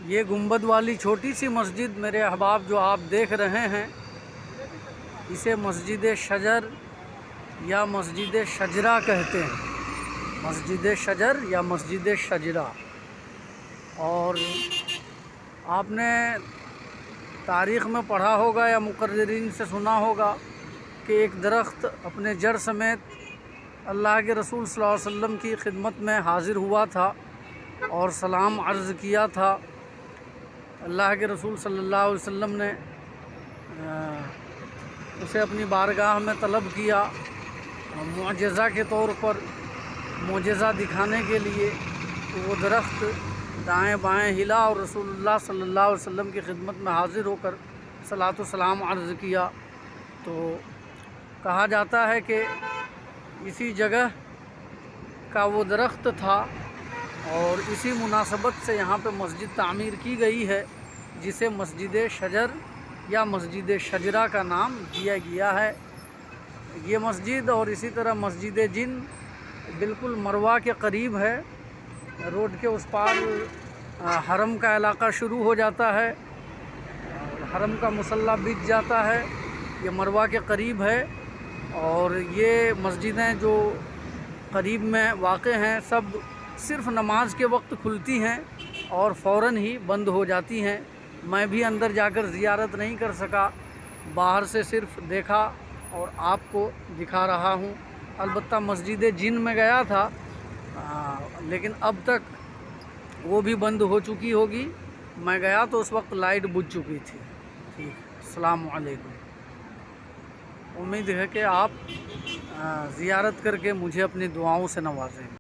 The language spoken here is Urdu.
یہ گنبد والی چھوٹی سی مسجد میرے احباب جو آپ دیکھ رہے ہیں، اسے مسجد شجر یا مسجد شجرہ کہتے ہیں، مسجد شجر یا مسجد شجرہ۔ اور آپ نے تاریخ میں پڑھا ہوگا یا مقررین سے سنا ہوگا کہ ایک درخت اپنے جڑ سمیت اللہ کے رسول صلی اللہ علیہ وسلم کی خدمت میں حاضر ہوا تھا اور سلام عرض کیا تھا۔ اللہ کے رسول صلی اللہ علیہ وسلم نے اسے اپنی بارگاہ میں طلب کیا معجزہ کے طور پر، معجزہ دکھانے کے لیے۔ تو وہ درخت دائیں بائیں ہلا اور رسول اللہ صلی اللہ علیہ وسلم کی خدمت میں حاضر ہو کر صلاۃ و سلام عرض کیا۔ تو کہا جاتا ہے کہ اسی جگہ کا وہ درخت تھا اور اسی مناسبت سے یہاں پہ مسجد تعمیر کی گئی ہے، جسے مسجد شجر یا مسجد شجرہ کا نام دیا گیا ہے۔ یہ مسجد اور اسی طرح مسجد جن بالکل مروہ کے قریب ہے، روڈ کے اس پار حرم کا علاقہ شروع ہو جاتا ہے، حرم کا مصلی بچ جاتا ہے، یہ مروہ کے قریب ہے۔ اور یہ مسجدیں جو قریب میں واقع ہیں سب صرف نماز کے وقت کھلتی ہیں اور فوراً ہی بند ہو جاتی ہیں۔ میں بھی اندر جا کر زیارت نہیں کر سکا، باہر سے صرف دیکھا اور آپ کو دکھا رہا ہوں۔ البتہ مسجد جن میں گیا تھا، لیکن اب تک وہ بھی بند ہو چکی ہوگی۔ میں گیا تو اس وقت لائٹ بجھ چکی تھی۔ ٹھیک، السلام علیکم۔ امید ہے کہ آپ زیارت کر کے مجھے اپنی دعاؤں سے نوازیں۔